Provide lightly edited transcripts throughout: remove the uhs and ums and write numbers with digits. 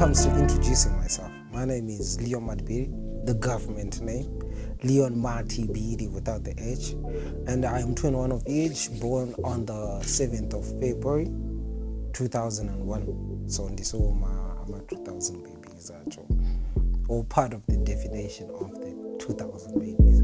comes to introducing myself, my name is Leon Madbiri, the government name, Leon Matibiri without the H, and I am 21 of age, born on the 7th of February 2001. So this all my 2000 babies are all part of the definition of the 2000 babies.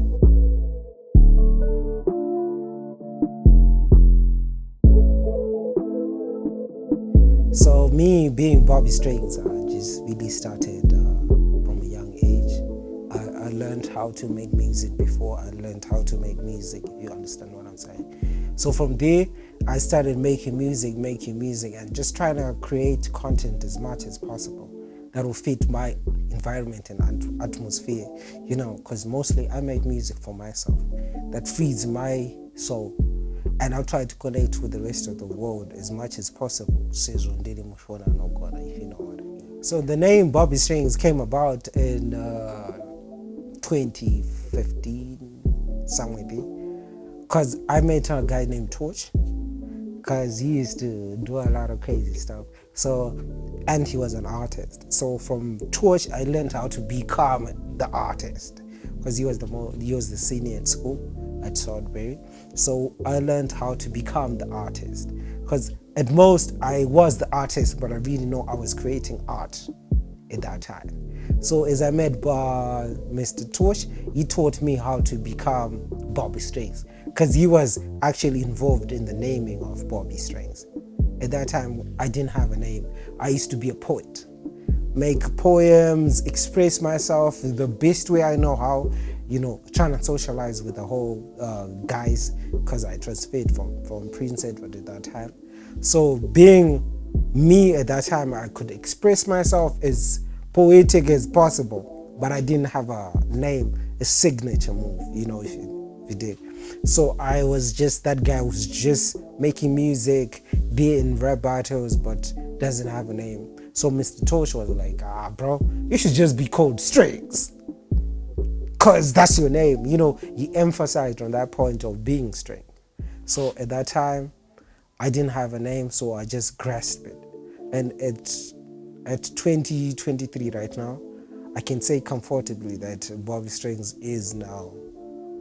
So me being Bobby Strings, I just really started from a young age. I learned how to make music before I learned how to make music, if you understand what I'm saying. So from there, I started making music, and just trying to create content as much as possible that will fit my environment and atmosphere, because mostly I make music for myself that feeds my soul. And I'll try to connect with the rest of the world as much as possible. Says Mushona Anogona, if you know what I mean. So the name Bobby Strings came about in 2015, somewhere there. Because I met a guy named Torch, because he used to do a lot of crazy stuff. And he was an artist. So from Torch, I learned how to become the artist, because he was the senior at school at Sudbury. So I learned how to become the artist, because at most I was the artist, but I really know I was creating art at that time. So as I met Mr. Tosh, he taught me how to become Bobby Strings, because he was actually involved in the naming of Bobby Strings. At that time, I didn't have a name. I used to be a poet, make poems, express myself the best way I know how, trying to socialize with the whole guys, because I transferred from Prince Edward at that time. So being me at that time, I could express myself as poetic as possible, but I didn't have a name, a signature move, if you did. So I was just that guy who's just making music, be in rap battles, but doesn't have a name. So Mr. Tosh was like, bro, you should just be called Strings, because that's your name. He emphasized on that point of being String. So at that time, I didn't have a name, so I just grasped it. And at 2023 right now, I can say comfortably that Bobby Strings is now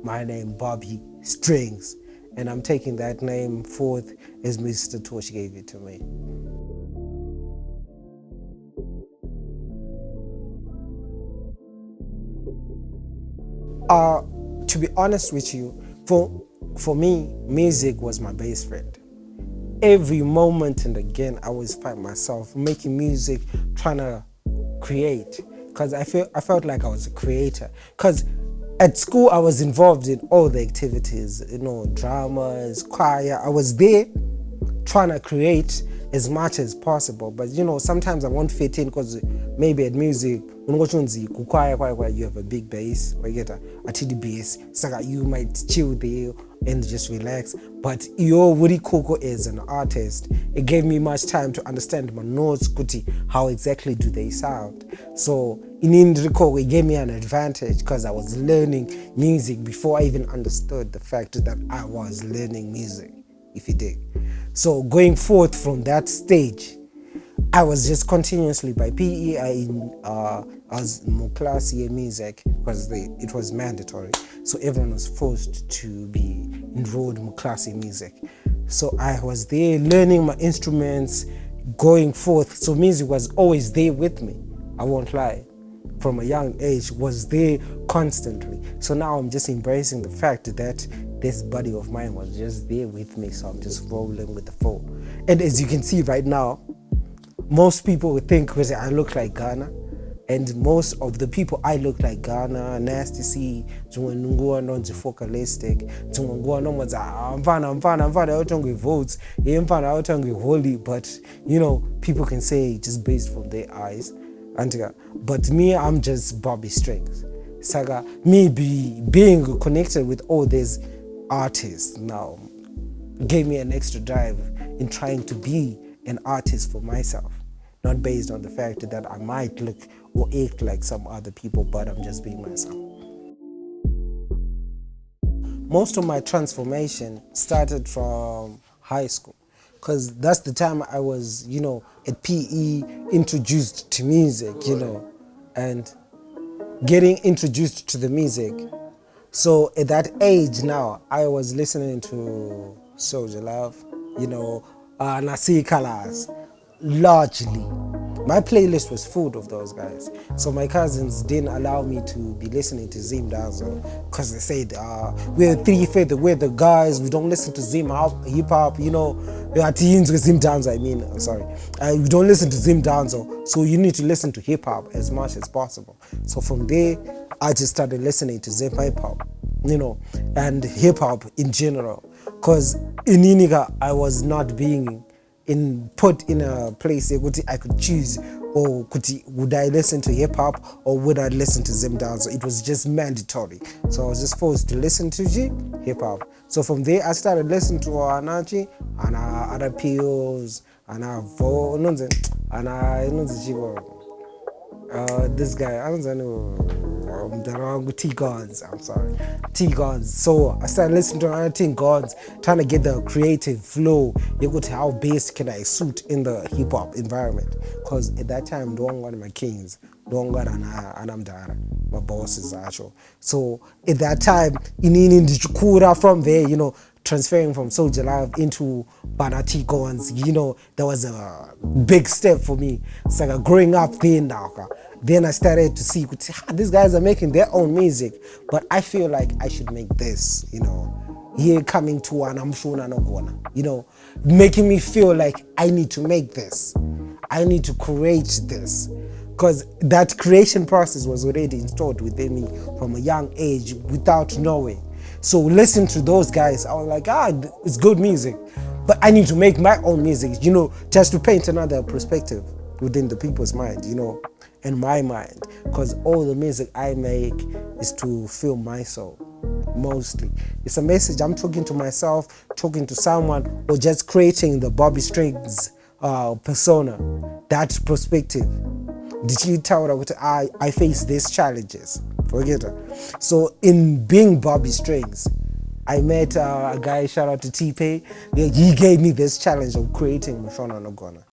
my name, Bobby Strings. And I'm taking that name forth as Mr. Tosh gave it to me. To be honest with you, for me, music was my best friend. Every moment and again, I always find myself making music, trying to create, because I felt like I was a creator. Because at school, I was involved in all the activities, dramas, choir. I was there trying to create as much as possible, but sometimes I won't fit in, because maybe at music, you have a big bass, you get a TD bass, so you might chill there and just relax. But your Woody Coco as an artist, it gave me much time to understand my notes, how exactly do they sound. So in Indrico, it gave me an advantage, because I was learning music before I even understood the fact that I was learning music, if you dig. So going forth from that stage, I was just continuously by PE. I was more classy in music, because it was mandatory. So everyone was forced to be enrolled in classy music. So I was there learning my instruments, going forth. So music was always there with me. I won't lie. From a young age, was there constantly. So now I'm just embracing the fact that this body of mine was just there with me. So I'm just rolling with the flow. And as you can see right now, most people would think I look like Ghana, and most of the people I look like Ghana, Nasty C, focalistic, votes, holy, but people can say just based from their eyes. But me, I'm just Bobby Strings. Saga, me being connected with all these artists now gave me an extra drive in trying to be an artist for myself, not based on the fact that I might look or act like some other people, but I'm just being myself. Most of my transformation started from high school, because that's the time I was, at PE, introduced to music, and getting introduced to the music. So at that age now, I was listening to Soldier Love, Nasi Colors, largely. My playlist was full of those guys. So my cousins didn't allow me to be listening to Zim Dazzle because they said, we're we're the guys, we don't listen to Zim hip hop, we are teens with Zim Dazzle, we don't listen to Zim Dazzle, so you need to listen to hip hop as much as possible. So from there, I just started listening to Zim hip hop, and hip hop in general. Because in Iniga, I was not being put in a place where I could choose, or would I listen to hip hop or would I listen to Zim Dance? So it was just mandatory. So I was just forced to listen to hip hop. So from there I started listening to Anachi and other POs and this guy, I don't know, T-Gods, I'm sorry, T-Gods. So I started listening to other T-Gods, trying to get the creative flow. You could how bass can I suit in the hip-hop environment. Because at that time, don't got my kings, don't got Anamdara, my bosses actually. So at that time, in from there, transferring from Soldier Love into Banati Gons, that was a big step for me. It's like growing up there now. Then I started to see, these guys are making their own music, but I feel like I should make this, here coming to an Mushona Anogona, making me feel like I need to make this. I need to create this. Because that creation process was already installed within me from a young age without knowing. So listen to those guys, I was like, it's good music, but I need to make my own music, just to paint another perspective within the people's mind, and my mind, because all the music I make is to fill my soul, mostly. It's a message I'm talking to myself, talking to someone, or just creating the Bobby Strings persona, that perspective. Did you tell what I face these challenges? Forget it. So in being Bobby Strings, I met a guy, shout out to T-Pay. He gave me this challenge of creating Mushona Anogona.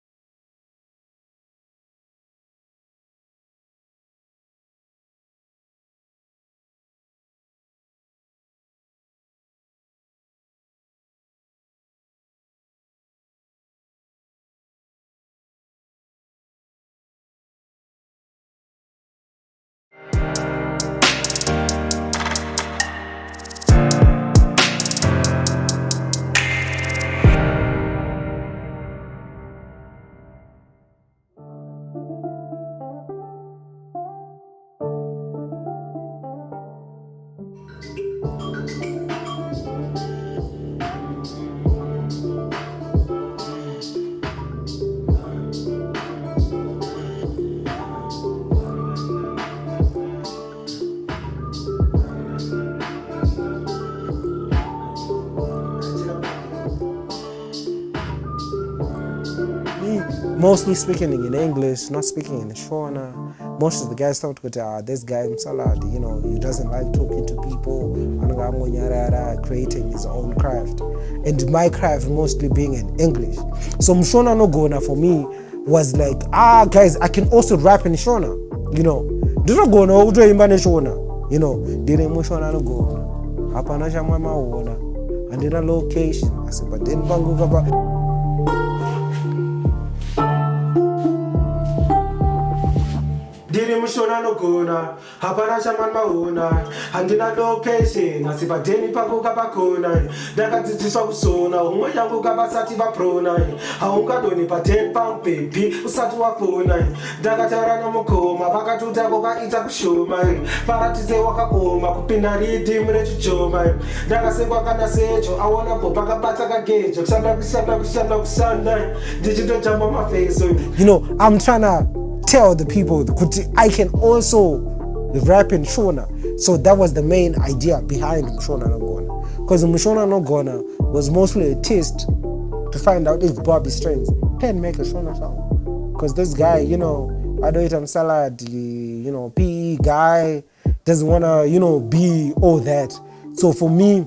Mostly speaking in English, not speaking in Shona. Most of the guys thought, this guy Msalad, he doesn't like talking to people, creating his own craft. And my craft mostly being in English. So Mushona Anogona for me was like, guys, I can also rap in Shona, Ndinogona kutoimba neshona, ndine Mushona Anogona. Hapana chamwa maona. Andina location. I said, but then bangu Diri Mushona Anogona, hapana chaman maona, handina location, asibadeni pangu kapakona, ndakadzidziswa kusona, umwe yangu kabasati vaprona, haungadoni paten pang baby, usati wafona, ndakataura nomukoma, vakatuta kokaita kushoma, paratize wakaoma, kupinda ridhimu rechijoma, ndakasengwa kana secho, aonapo pakabata kagejo, kushanda, ndichitotamba mafeso. I'm trying to tell the people I can also rap in Shona. So that was the main idea behind Mushona Anogona. Because Mushona Anogona was mostly a test to find out if Bobby Strings can make a Shona song. Because this guy, I don't eat him salad, PE guy, doesn't want to, be all that. So for me,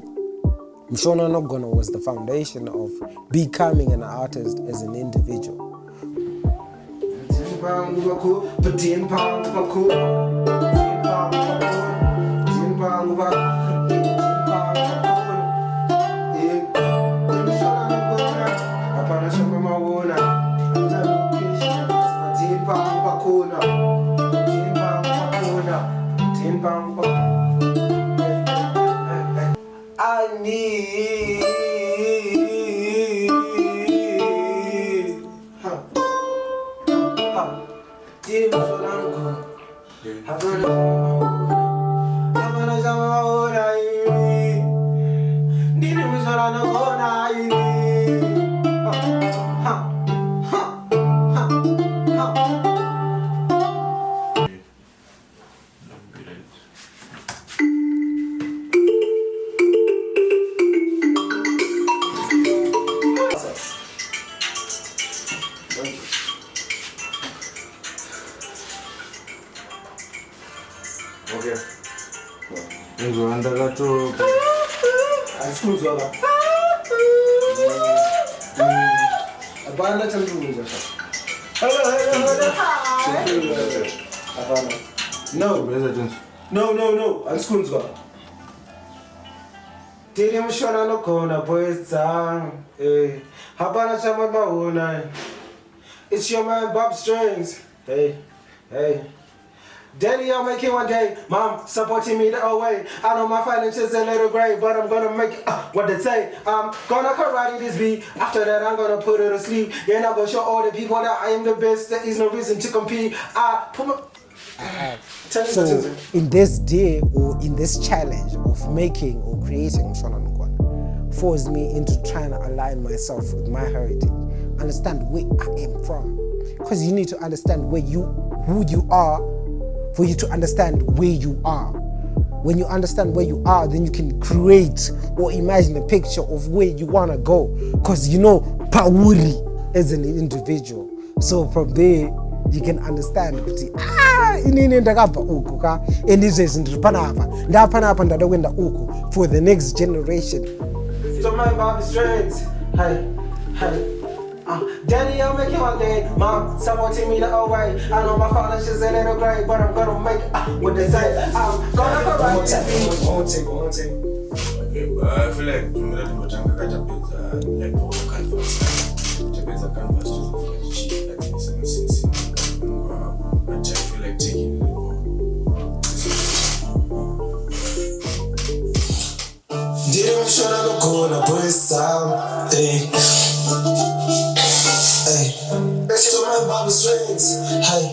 Mushona Anogona was the foundation of becoming an artist as an individual. I need Okay. Ndakatoka. Asikuzwa. Abana tanduza. Abana. No. Asikuzwa. Tiri Mushona Anogona poetsa. Habana chama maona. It's your man Bob Strings. Hey. Daddy, I'll make it one day. Mom supporting me the whole way. I know my finances a little gray, but I'm gonna make it. What they say? I'm gonna karate this beat. After that, I'm gonna put it to sleep. Then I'm gonna show all the people that I am the best. There is no reason to compete. I put my. So in this day or in this challenge of making or creating Mushona Anogona forced me into trying to align myself with my heritage, understand where I am from, because you need to understand who you are for you to understand where you are. When you understand where you are, then you can create or imagine a picture of where you want to go, because you know Pauri as an individual. So from there you can understand inini ndakabva uku ka endizvezvi ndiri panapa ndapanapa ndada kuenda uku for the next generation. So my Bobby Strings, hey. Daddy, I'll make it one day. Mom supporting me the whole way. I know my finances a little gray, but I'm gonna make what they say. I'm gonna go right to me. One take. Okay, but I feel like you know the Janga got like the whole canvas. Japanese canvas to cheap like this and since but I feel like taking it more. Didn't Mushona Anogona boys sound. To my Bobby Strings, hey.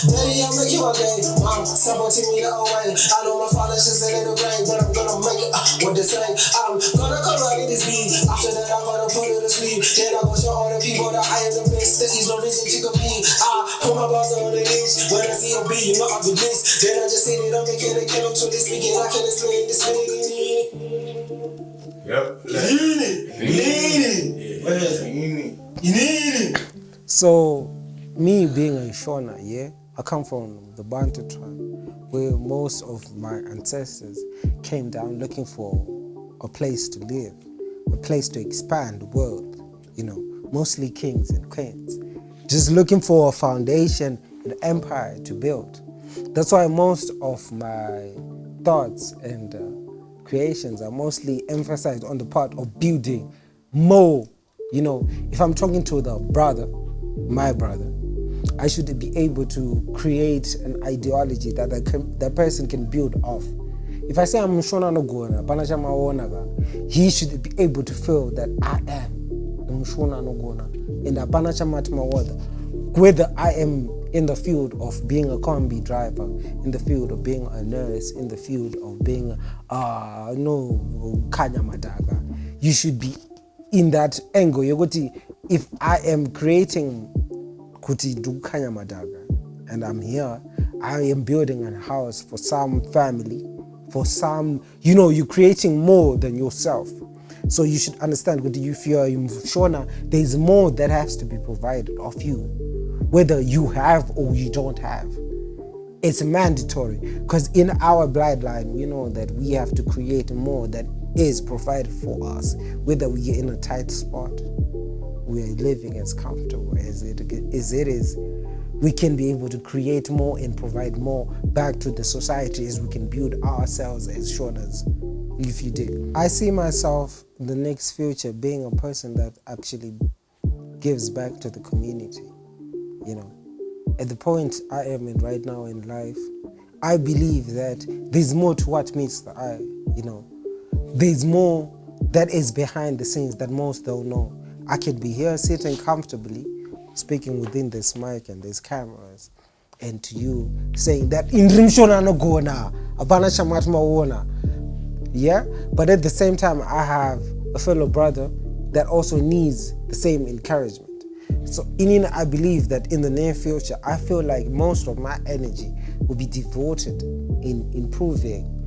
Daddy, I'll make you one day. Mom supporting me the whole way. I know my finances a little gray, but I'm gonna make it. What they say? I'm gonna karate this beat. After that, I'm gonna put it to sleep. Then I'm gonna show all the people that I am the best. There is no reason to compete. I put my balls on the news. When I see a beat, you know I'm the best. Then I just say that I'm making a kill to this weekend. I can't explain this feeling. Yep. So, me being a Shona, I come from the Bantu tribe, where most of my ancestors came down looking for a place to live, a place to expand the world, mostly kings and queens, just looking for a foundation, an empire to build. That's why most of my thoughts and creations are mostly emphasized on the part of building more. If I'm talking to my brother, I should be able to create an ideology that that person can build off. If I say I'm Mushona Anogona, he should be able to feel that I am the Mushona Anogona, and whether I am in the field of being a combi driver, in the field of being a nurse, in the field of being Kanyamadaga, you should be in that angle. If I am creating Kuti Dukanya Madaga and I'm here, I am building a house for some family, for some, you're creating more than yourself. So you should understand, if you're in Shona, there's more that has to be provided of you, whether you have or you don't have. It's mandatory, because in our bloodline, we know that we have to create more than is provided for us, whether we are in a tight spot, we are living as comfortable as it is. We can be able to create more and provide more back to the society as we can build ourselves as Shonas, if you dig. I see myself in the next future being a person that actually gives back to the community. At the point I am in right now in life, I believe that there's more to what meets the eye. There's more that is behind the scenes that most don't know. I could be here sitting comfortably, speaking within this mic and these cameras, and to you saying that in Mushona Anogona, abana shamat mawona. Yeah, but at the same time, I have a fellow brother that also needs the same encouragement. So I believe that in the near future, I feel like most of my energy will be devoted in improving.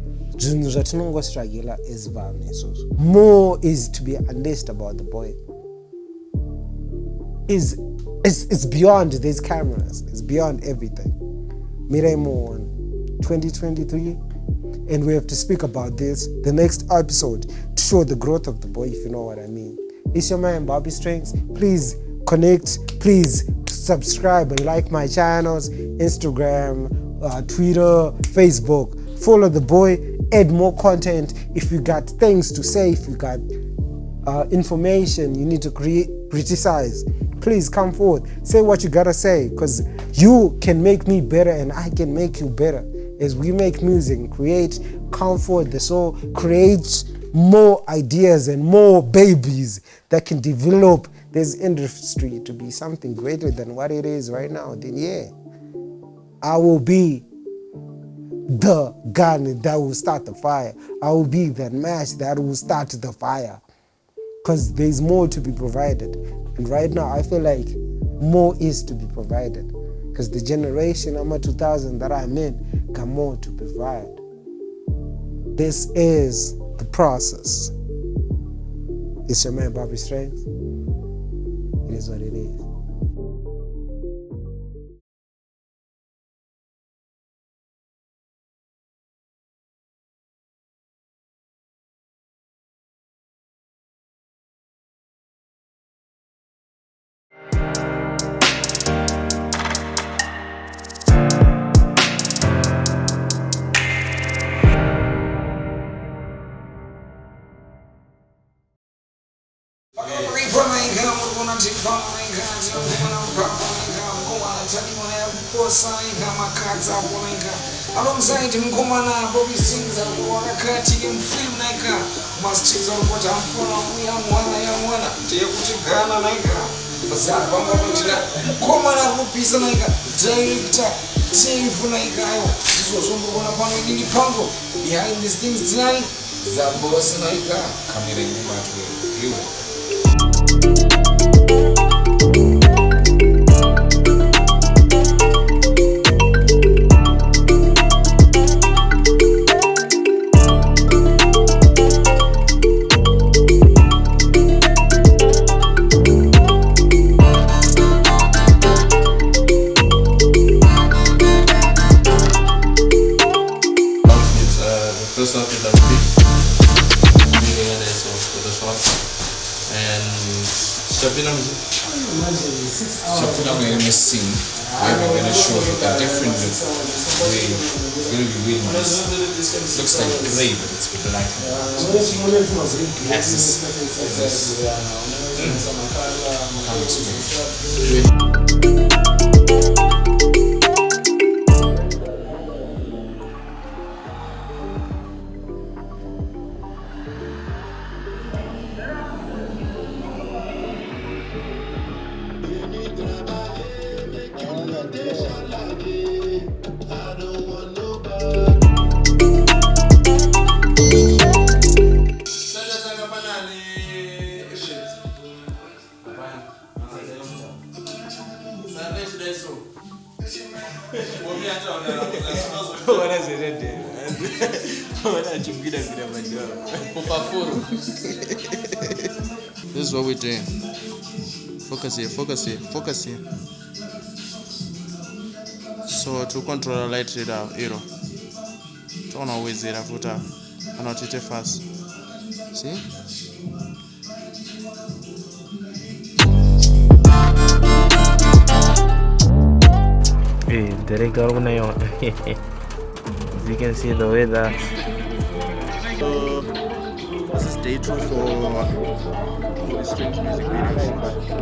More is to be unleashed about the boy. It's beyond these cameras. It's beyond everything. Miremo on 2023, and we have to speak about this the next episode to show the growth of the boy, if you know what I mean. It's your man Bobby Strings. Please connect. Please subscribe and like my channels: Instagram, Twitter, Facebook. Follow the boy. Add more content. If you got things to say, if you got information you need to criticize, please come forth. Say what you gotta say, because you can make me better and I can make you better as we make music and create comfort the soul, create more ideas and more babies that can develop this industry to be something greater than what it is right now. Then yeah, I will be the gun that will start the fire. I will be that match that will start the fire, because there's more to be provided. And right now I feel like more is to be provided, because the generation I'm a 2000 that I'm in got more to provide. This is the process. It's your man Bobby Strength. It is what it is. Alongside Mushona Bobby sings and wakati mfilm naika masichizo ripota mfona ya mwana ndiye kutigana naika basa bamba mjina Mushona rupisa naika director Chief naika yo zizozombo bona pano ndini pango behind these things tonight za boss naika kamera nyuma tu you. First off, it's a big for the short and Shabina we're gonna sing, where we're gonna show you a different look. We're gonna be wearing this. Looks like grey, but it's black. It has this This is what we're doing. Focus here, focus here, focus here. So to control the light reader, don't always hit a footer. I'm not hit it fast. See? Hey, director unayo. As you can see the weather. So this is day 2 for the Strings music video shoot.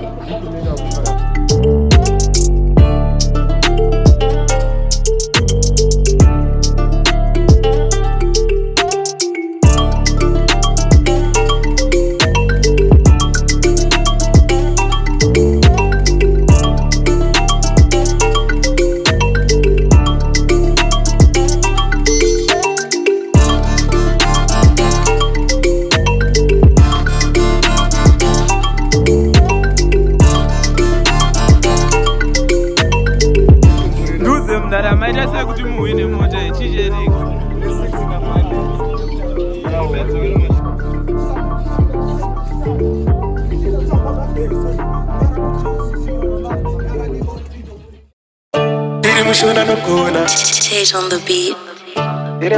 Mushona Anogona. Tate on the beat.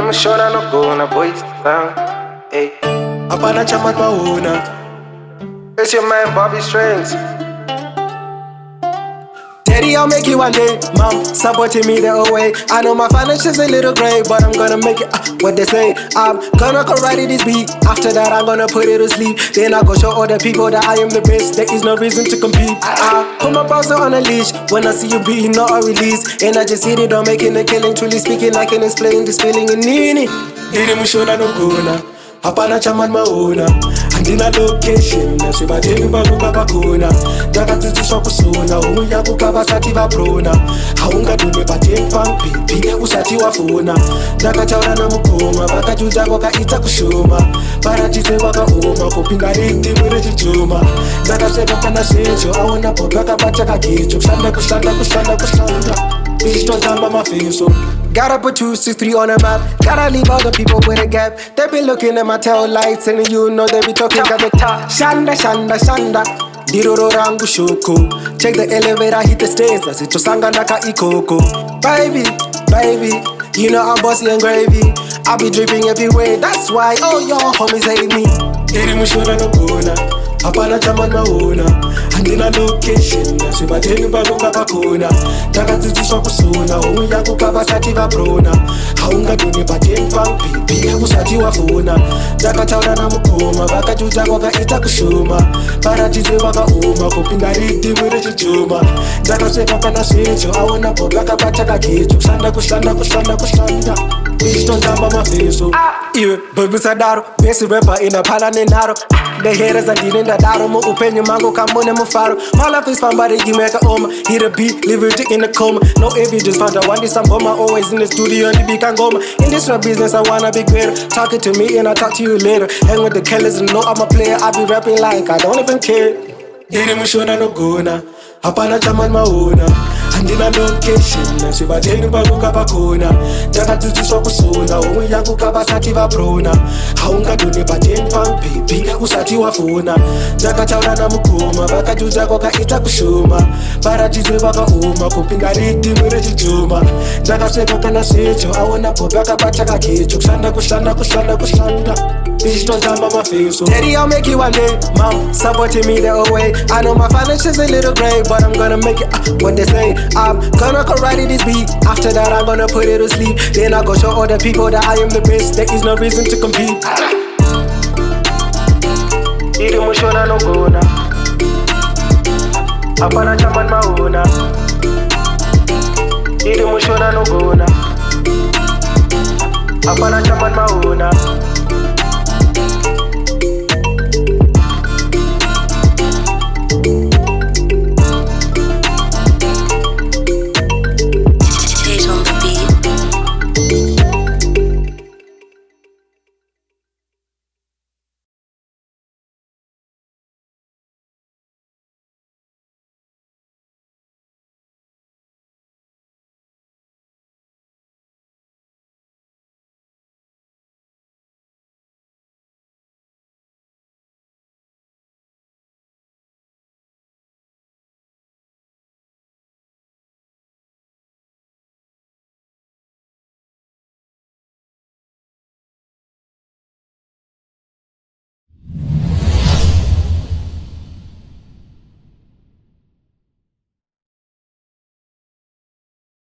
Mushona Anogona, boys. Hey. Apana chama mauna. It's your man Bobby Strings. Daddy, I'll make you one day. Mom, supporting me the whole way. I know my financials a little gray, but I'm gonna make it what they say. I'm gonna go right in this beat. After that, I'm gonna put it to sleep. Then I go show all the people that I am the best. There is no reason to compete. I put my bouncer on a leash. When I see you beating, not a release. And I just hit it on making a killing. Truly speaking, I can explain this feeling in Nini. Mushona Anogona. Hapana chama mauna. Andina location. Nasibadeni baluka bakuna. Ndakatsutsiswa kusuna. Umuya kukaba sati vaprona. Haunga dune patempa. Pipi usati wafuna. Ndakataura na mukoma. Vakajuja vakaita kushuma. Paratise vakaoma. Kupinga riti mwere chichuma. Ndakaseka pana secho. Aona boga kabata kagecho. Kushanda. Don't jump my face, so gotta put 2, 6, 3 on the map. Gotta leave other people with a gap. They be looking at my tail lights and you know they be talking got the top. Shanda. Diroro rangu shoko. Check the elevator, hit the stairs. As it sanga naka ikoko. Baby, you know I'm bossy and gravy. I be dripping everywhere. That's why all your homies hate me. Mushona Anogona. Hapana chama mauna. Andina location. Nasibadeni baluka bakuna. Ndakatsutsiswa kusuna. Umuya kukaba sati vaprona. Haunga dune patempa. Pipi usati wafuna. Ndakataura na mukoma. Vakajuja vakaita kushuma. Paratise vakaoma. Kupinga riti mwere chichuma. Ndakaseka pana secho. Aona boga kabata kagecho. Kushanda. Don't jump my face, so yeah, baby sadaro. Best rapper in a palanenaro. The haters are dealing that daro. Mo open your mango, come on and faro. My life is fun, but you make a oma. Hit a beat, leave it in a coma. No evidence found. I want this some bomber. Always in the studio and the big and goma. In this rap business, I wanna be greater. Talking to me and I talk to you later. Hang with the killers and know I'm a player. I be rapping like I don't even care. Mushona Anogona. Hapana chama mauna. Andina location. Nasibadeni baluka bakuna. Ndakatsutsiswa kusuna. Umuya kukaba sati vaprona. Haunga dune patempa. Pipi usati wafuna. Ndakataura na mukoma. Vakajuja vakaita kushuma. Paratise vakaoma. Kupinga riti mwere chichuma. Ndakaseka kana secho. Aona boga kabata kagecho. Kushanda. Don't jump my face, so Daddy, I'll make you one day. Mom, supporting me the whole way. I know my financials a little gray, but I'm gonna make it what they say. I'm gonna go right in this beat. After that, I'm gonna put it to sleep. Then I go show all the people that I am the best. There is no reason to compete. Mushona Anogona. Hapana chama mauna. Mushona Anogona. Hapana chama mauna.